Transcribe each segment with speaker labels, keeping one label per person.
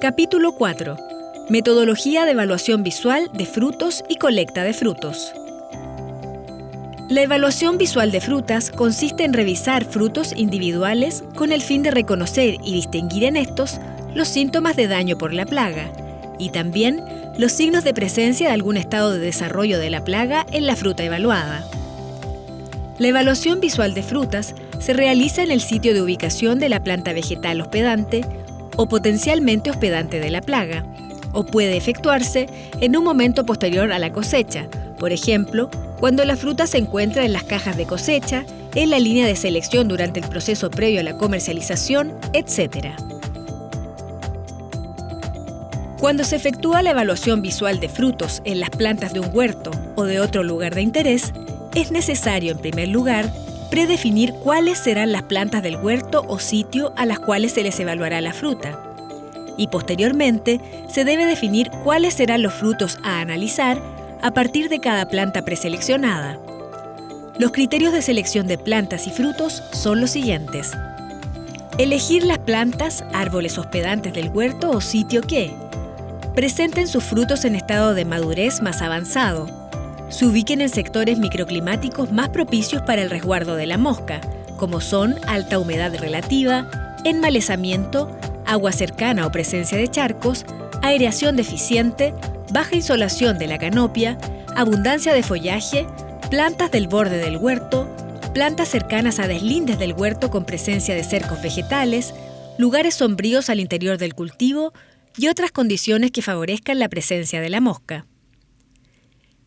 Speaker 1: Capítulo 4. Metodología de evaluación visual de frutos y colecta de frutos. La evaluación visual de frutas consiste en revisar frutos individuales con el fin de reconocer y distinguir en estos los síntomas de daño por la plaga y también los signos de presencia de algún estado de desarrollo de la plaga en la fruta evaluada. La evaluación visual de frutas se realiza en el sitio de ubicación de la planta vegetal hospedante o potencialmente hospedante de la plaga, o puede efectuarse en un momento posterior a la cosecha, por ejemplo, cuando la fruta se encuentra en las cajas de cosecha, en la línea de selección durante el proceso previo a la comercialización, etc. Cuando se efectúa la evaluación visual de frutos en las plantas de un huerto o de otro lugar de interés, es necesario, en primer lugar, predefinir cuáles serán las plantas del huerto o sitio a las cuales se les evaluará la fruta. Y posteriormente, se debe definir cuáles serán los frutos a analizar a partir de cada planta preseleccionada. Los criterios de selección de plantas y frutos son los siguientes. Elegir las plantas, árboles hospedantes del huerto o sitio que presenten sus frutos en estado de madurez más avanzado, se ubiquen en sectores microclimáticos más propicios para el resguardo de la mosca, como son alta humedad relativa, enmalezamiento, agua cercana o presencia de charcos, aireación deficiente, baja insolación de la canopia, abundancia de follaje, plantas del borde del huerto, plantas cercanas a deslindes del huerto con presencia de cercos vegetales, lugares sombríos al interior del cultivo y otras condiciones que favorezcan la presencia de la mosca.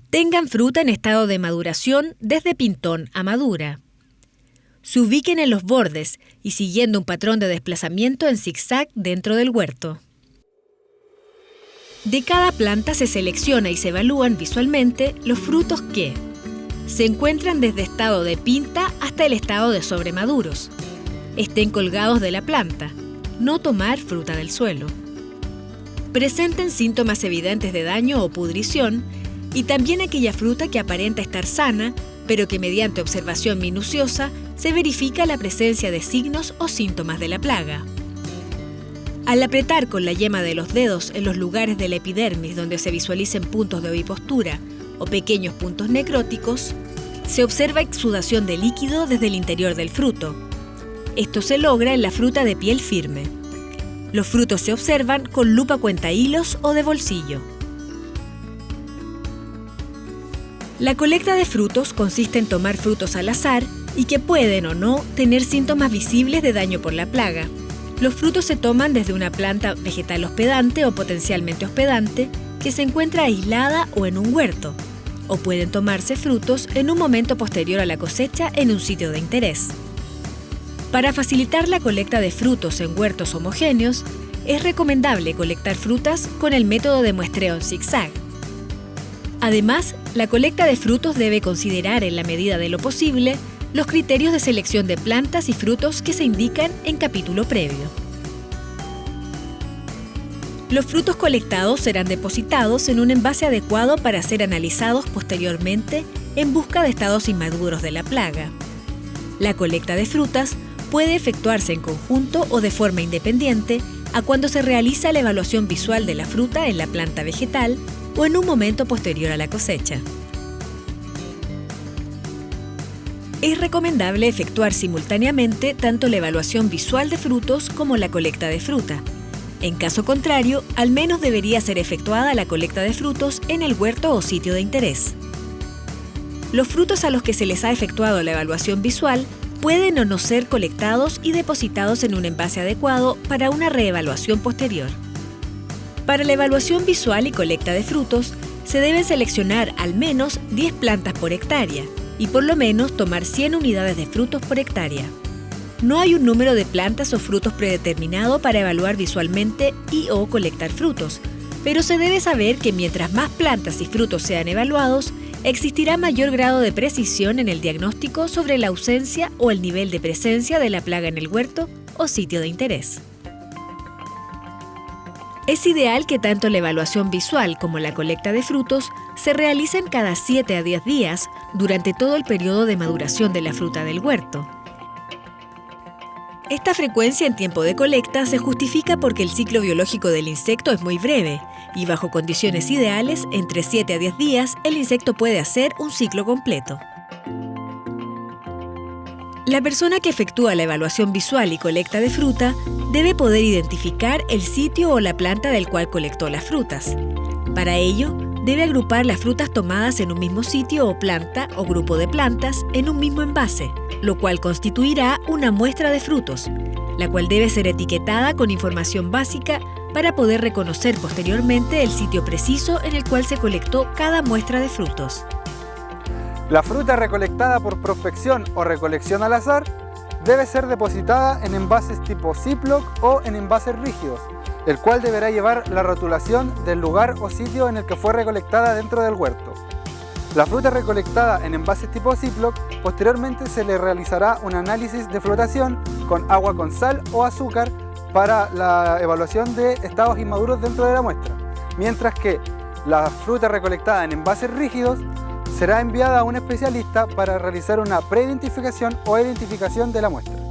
Speaker 1: Tengan fruta en estado de maduración desde pintón a madura. Se ubiquen en los bordes y siguiendo un patrón de desplazamiento en zigzag dentro del huerto. De cada planta se selecciona y se evalúan visualmente los frutos que se encuentran desde estado de pinta hasta el estado de sobremaduros. Estén colgados de la planta. No tomar fruta del suelo. Presenten síntomas evidentes de daño o pudrición y también aquella fruta que aparenta estar sana, pero que mediante observación minuciosa se verifica la presencia de signos o síntomas de la plaga. Al apretar con la yema de los dedos en los lugares de la epidermis donde se visualicen puntos de ovipostura o pequeños puntos necróticos, se observa exudación de líquido desde el interior del fruto. Esto se logra en la fruta de piel firme. Los frutos se observan con lupa cuentahilos o de bolsillo. La colecta de frutos consiste en tomar frutos al azar y que pueden o no tener síntomas visibles de daño por la plaga. Los frutos se toman desde una planta vegetal hospedante o potencialmente hospedante que se encuentra aislada o en un huerto, o pueden tomarse frutos en un momento posterior a la cosecha en un sitio de interés. Para facilitar la colecta de frutos en huertos homogéneos, es recomendable colectar frutas con el método de muestreo en zigzag. Además, la colecta de frutos debe considerar, en la medida de lo posible, los criterios de selección de plantas y frutos que se indican en capítulo previo. Los frutos colectados serán depositados en un envase adecuado para ser analizados posteriormente en busca de estados inmaduros de la plaga. La colecta de frutas puede efectuarse en conjunto o de forma independiente a cuando se realiza la evaluación visual de la fruta en la planta vegetal o en un momento posterior a la cosecha. Es recomendable efectuar simultáneamente tanto la evaluación visual de frutos como la colecta de fruta. En caso contrario, al menos debería ser efectuada la colecta de frutos en el huerto o sitio de interés. Los frutos a los que se les ha efectuado la evaluación visual pueden o no ser colectados y depositados en un envase adecuado para una reevaluación posterior. Para la evaluación visual y colecta de frutos, se deben seleccionar al menos 10 plantas por hectárea y por lo menos tomar 100 unidades de frutos por hectárea. No hay un número de plantas o frutos predeterminado para evaluar visualmente y/o colectar frutos, pero se debe saber que mientras más plantas y frutos sean evaluados, existirá mayor grado de precisión en el diagnóstico sobre la ausencia o el nivel de presencia de la plaga en el huerto o sitio de interés. Es ideal que tanto la evaluación visual como la colecta de frutos se realicen cada 7 a 10 días durante todo el periodo de maduración de la fruta del huerto. Esta frecuencia en tiempo de colecta se justifica porque el ciclo biológico del insecto es muy breve y bajo condiciones ideales, entre 7 a 10 días, el insecto puede hacer un ciclo completo. La persona que efectúa la evaluación visual y colecta de fruta debe poder identificar el sitio o la planta del cual colectó las frutas. Para ello, debe agrupar las frutas tomadas en un mismo sitio o planta o grupo de plantas en un mismo envase, lo cual constituirá una muestra de frutos, la cual debe ser etiquetada con información básica para poder reconocer posteriormente el sitio preciso en el cual se colectó cada muestra de frutos.
Speaker 2: La fruta recolectada por prospección o recolección al azar debe ser depositada en envases tipo Ziploc o en envases rígidos, el cual deberá llevar la rotulación del lugar o sitio en el que fue recolectada dentro del huerto. La fruta recolectada en envases tipo Ziploc, posteriormente se le realizará un análisis de flotación con agua con sal o azúcar para la evaluación de estados inmaduros dentro de la muestra, mientras que la fruta recolectada en envases rígidos será enviada a un especialista para realizar una preidentificación o identificación de la muestra.